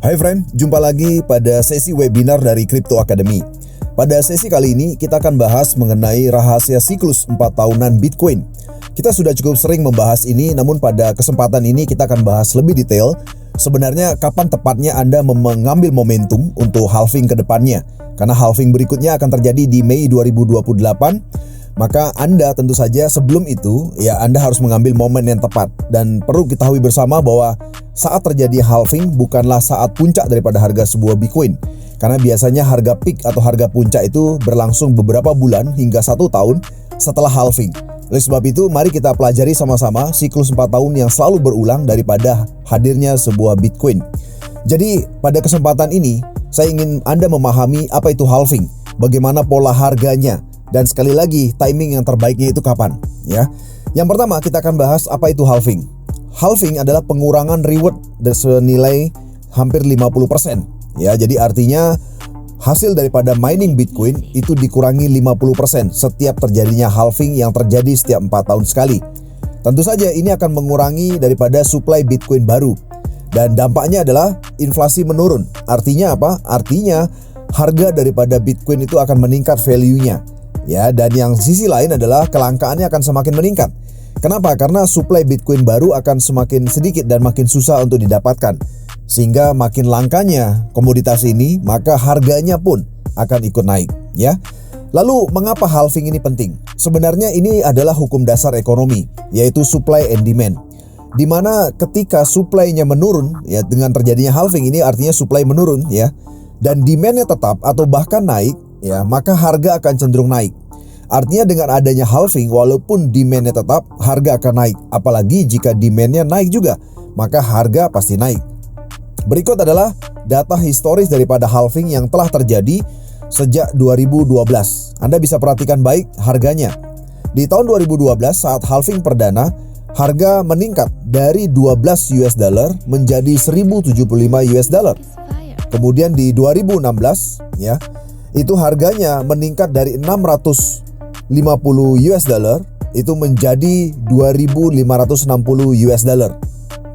Hai friend, jumpa lagi pada sesi webinar dari Crypto Academy. Pada sesi kali ini kita akan bahas mengenai rahasia siklus 4 tahunan Bitcoin. Kita sudah cukup sering membahas ini, namun pada kesempatan ini kita akan bahas lebih detail sebenarnya kapan tepatnya Anda mengambil momentum untuk halving ke depannya. Karena halving berikutnya akan terjadi di Mei 2028. Maka Anda tentu saja sebelum itu ya Anda harus mengambil momen yang tepat. Dan perlu ketahui bersama bahwa saat terjadi halving bukanlah saat puncak daripada harga sebuah Bitcoin. Karena biasanya harga peak atau harga puncak itu berlangsung beberapa bulan hingga 1 tahun setelah halving. Oleh sebab itu mari kita pelajari sama-sama siklus 4 tahun yang selalu berulang daripada hadirnya sebuah Bitcoin. Jadi pada kesempatan ini saya ingin Anda memahami apa itu halving, bagaimana pola harganya, dan sekali lagi timing yang terbaiknya itu kapan ya. Yang pertama kita akan bahas apa itu halving. Halving adalah pengurangan reward senilai hampir 50%. Ya, jadi artinya hasil daripada mining Bitcoin itu dikurangi 50% setiap terjadinya halving yang terjadi setiap 4 tahun sekali. Tentu saja ini akan mengurangi daripada supply Bitcoin baru. Dan dampaknya adalah inflasi menurun. Artinya apa? Artinya harga daripada Bitcoin itu akan meningkat value-nya. Ya, dan yang sisi lain adalah kelangkaannya akan semakin meningkat. Kenapa? Karena supply Bitcoin baru akan semakin sedikit dan makin susah untuk didapatkan. Sehingga makin langkanya komoditas ini, maka harganya pun akan ikut naik, ya. Lalu mengapa halving ini penting? Sebenarnya ini adalah hukum dasar ekonomi, yaitu supply and demand. Di mana ketika supply-nya menurun, ya dengan terjadinya halving ini artinya supply menurun, ya. Dan demand-nya tetap atau bahkan naik, ya, maka harga akan cenderung naik. Artinya dengan adanya halving, walaupun demand-nya tetap, harga akan naik. Apalagi jika demand-nya naik juga, maka harga pasti naik. Berikut adalah data historis daripada halving yang telah terjadi sejak 2012. Anda bisa perhatikan baik harganya. Di tahun 2012 saat halving perdana, harga meningkat dari 12 US dollar menjadi 1075 US dollar. Kemudian di 2016 ya, itu harganya meningkat dari 650 US dollar itu menjadi 2.560 US dollar.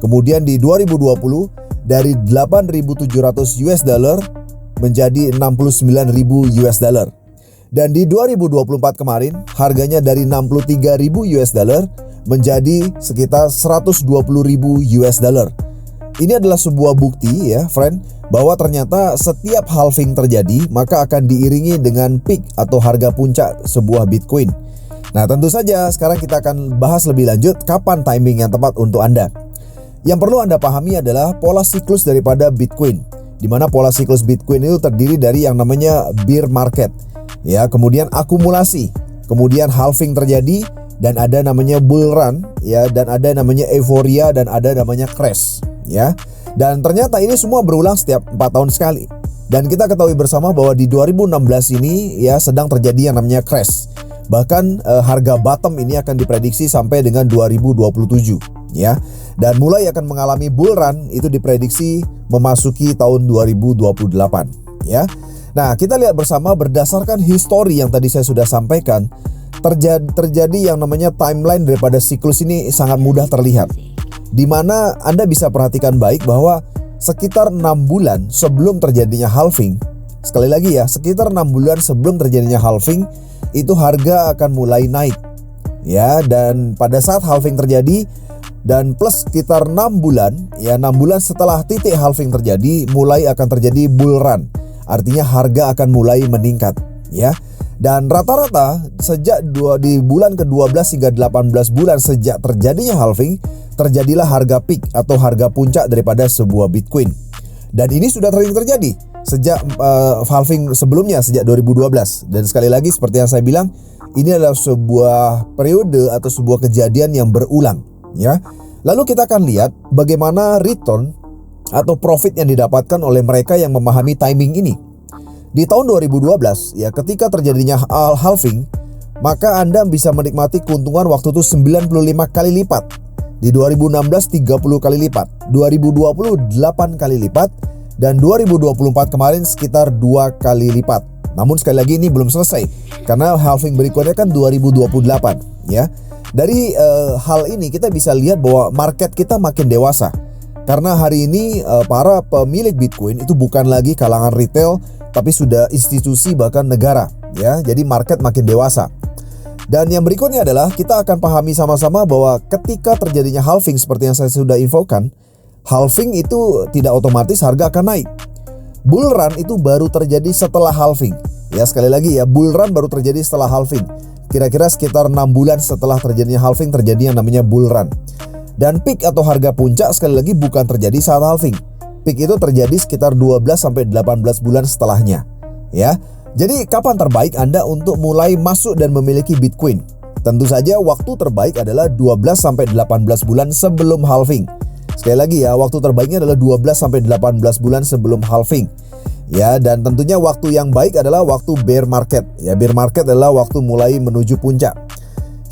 Kemudian di 2020 dari 8.700 US dollar menjadi 69.000 US dollar. Dan di 2024 kemarin harganya dari 63.000 US dollar menjadi sekitar 120.000 US dollar. Ini adalah sebuah bukti ya, friend, bahwa ternyata setiap halving terjadi maka akan diiringi dengan peak atau harga puncak sebuah Bitcoin. Nah, tentu saja sekarang kita akan bahas lebih lanjut kapan timing yang tepat untuk Anda. Yang perlu Anda pahami adalah pola siklus daripada Bitcoin, di mana pola siklus Bitcoin itu terdiri dari yang namanya bear market, ya, kemudian akumulasi, kemudian halving terjadi, dan ada namanya bull run, ya, dan ada namanya euforia, dan ada namanya crash, ya. Dan ternyata ini semua berulang setiap 4 tahun sekali. Dan kita ketahui bersama bahwa di 2016 ini ya sedang terjadi yang namanya crash. Bahkan harga bottom ini akan diprediksi sampai dengan 2027, ya. Dan mulai akan mengalami bull run itu diprediksi memasuki tahun 2028, ya. Nah, kita lihat bersama berdasarkan histori yang tadi saya sudah sampaikan, terjadi yang namanya timeline daripada siklus ini sangat mudah terlihat. Di mana Anda bisa perhatikan baik bahwa sekitar 6 bulan sebelum terjadinya halving, sekali lagi ya, sekitar 6 bulan sebelum terjadinya halving itu harga akan mulai naik, ya. Dan pada saat halving terjadi dan plus sekitar 6 bulan, ya 6 bulan setelah titik halving terjadi, mulai akan terjadi bull run. Artinya harga akan mulai meningkat, ya. Dan rata-rata sejak di bulan ke-12 hingga 18 bulan sejak terjadinya halving, terjadilah harga peak atau harga puncak daripada sebuah Bitcoin. Dan ini sudah sering terjadi sejak halving sebelumnya, sejak 2012. Dan sekali lagi seperti yang saya bilang, ini adalah sebuah periode atau sebuah kejadian yang berulang, ya. Lalu kita akan lihat bagaimana return atau profit yang didapatkan oleh mereka yang memahami timing ini. Di tahun 2012 ya, ketika terjadinya halving, maka Anda bisa menikmati keuntungan waktu itu 95 kali lipat. Di 2016 30 kali lipat, 2020 8 kali lipat, dan 2024 kemarin sekitar 2 kali lipat. Namun sekali lagi ini belum selesai karena halving berikutnya kan 2028, ya. Dari hal ini kita bisa lihat bahwa market kita makin dewasa. Karena hari ini para pemilik Bitcoin itu bukan lagi kalangan retail, tapi sudah institusi bahkan negara, ya. Jadi market makin dewasa. Dan yang berikutnya adalah kita akan pahami sama-sama bahwa ketika terjadinya halving seperti yang saya sudah infokan, halving itu tidak otomatis harga akan naik. Bull run itu baru terjadi setelah halving. Ya, sekali lagi ya, bull run baru terjadi setelah halving. Kira-kira sekitar 6 bulan setelah terjadinya halving terjadi yang namanya bull run. Dan peak atau harga puncak sekali lagi bukan terjadi saat halving. Peak itu terjadi sekitar 12-18 bulan setelahnya, ya. Jadi kapan terbaik Anda untuk mulai masuk dan memiliki Bitcoin? Tentu saja waktu terbaik adalah 12-18 bulan sebelum halving. Sekali lagi ya, waktu terbaiknya adalah 12-18 bulan sebelum halving. Ya, dan tentunya waktu yang baik adalah waktu bear market. Ya, bear market adalah waktu mulai menuju puncak.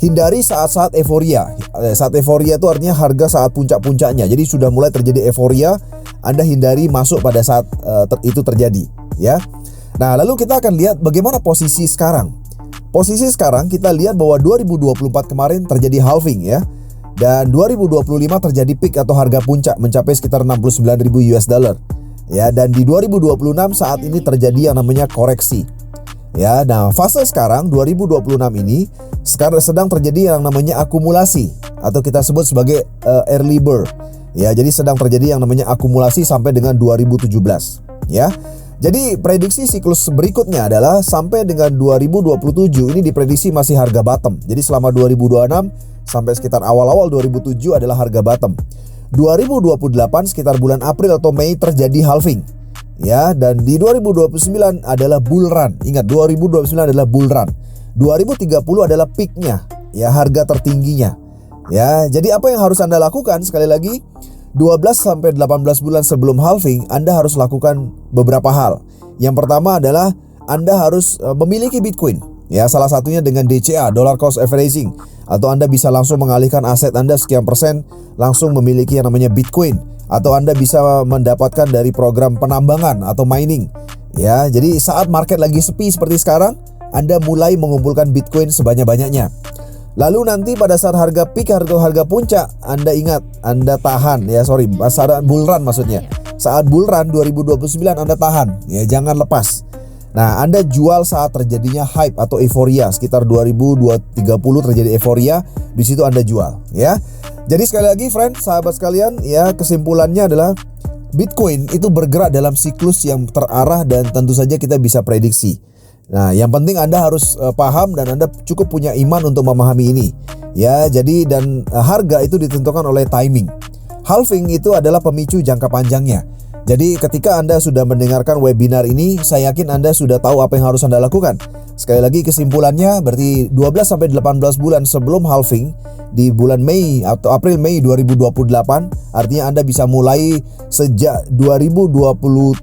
Hindari saat-saat euforia. Saat euforia itu artinya harga saat puncak-puncaknya. Jadi sudah mulai terjadi euforia, Anda hindari masuk pada saat itu terjadi, ya. Nah, lalu kita akan lihat bagaimana posisi sekarang. Posisi sekarang kita lihat bahwa 2024 kemarin terjadi halving, ya. Dan 2025 terjadi peak atau harga puncak mencapai sekitar 69.000 US dollar. Ya, dan di 2026 saat ini terjadi yang namanya koreksi. Ya, nah fase sekarang 2026 ini sekarang sedang terjadi yang namanya akumulasi atau kita sebut sebagai early bird. Ya, jadi sedang terjadi yang namanya akumulasi sampai dengan 2017, ya. Jadi prediksi siklus berikutnya adalah sampai dengan 2027 ini diprediksi masih harga bottom. Jadi selama 2026 sampai sekitar awal-awal 2007 adalah harga bottom. 2028 sekitar bulan April atau Mei terjadi halving. Ya, dan di 2029 adalah bull run. Ingat, 2029 adalah bull run. 2030 adalah peaknya, ya, harga tertingginya. Ya, jadi apa yang harus Anda lakukan? Sekali lagi, 12-18 bulan sebelum halving, Anda harus lakukan beberapa hal. Yang pertama adalah Anda harus memiliki Bitcoin. Ya, salah satunya dengan DCA, dollar cost averaging, atau Anda bisa langsung mengalihkan aset Anda sekian persen langsung memiliki yang namanya Bitcoin, atau Anda bisa mendapatkan dari program penambangan atau mining. Ya, jadi saat market lagi sepi seperti sekarang, Anda mulai mengumpulkan Bitcoin sebanyak-banyaknya. Lalu nanti pada saat harga peak atau harga puncak, Anda ingat, Anda tahan, ya saat bull run maksudnya. Saat bull run 2029 Anda tahan, ya jangan lepas. Nah, Anda jual saat terjadinya hype atau euforia sekitar 2030 terjadi euforia, di situ Anda jual, ya. Jadi sekali lagi sahabat sekalian, ya, kesimpulannya adalah Bitcoin itu bergerak dalam siklus yang terarah dan tentu saja kita bisa prediksi. Nah, yang penting Anda harus paham dan Anda cukup punya iman untuk memahami ini. Ya, jadi dan harga itu ditentukan oleh timing. Halving itu adalah pemicu jangka panjangnya. Jadi ketika Anda sudah mendengarkan webinar ini, saya yakin Anda sudah tahu apa yang harus Anda lakukan. Sekali lagi kesimpulannya berarti 12-18 bulan sebelum halving di bulan Mei atau April Mei 2028, artinya Anda bisa mulai sejak 2027,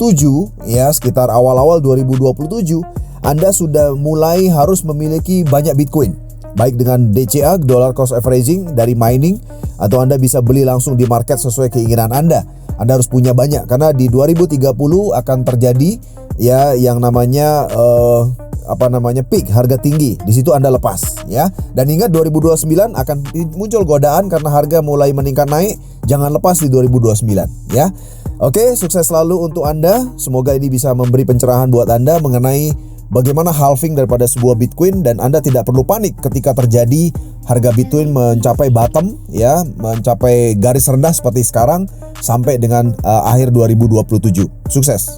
ya, sekitar awal-awal 2027 Anda sudah mulai harus memiliki banyak Bitcoin, baik dengan DCA, dollar cost averaging dari mining, atau Anda bisa beli langsung di market sesuai keinginan Anda. Anda harus punya banyak karena di 2030 akan terjadi, ya, yang namanya peak, harga tinggi. Di situ Anda lepas, ya. Dan ingat 2029 akan muncul godaan karena harga mulai meningkat naik. Jangan lepas di 2029, ya. Oke, sukses selalu untuk Anda. Semoga ini bisa memberi pencerahan buat Anda mengenai bagaimana halving daripada sebuah Bitcoin, dan Anda tidak perlu panik ketika terjadi harga Bitcoin mencapai bottom, ya, mencapai garis rendah seperti sekarang sampai dengan akhir 2027. Sukses.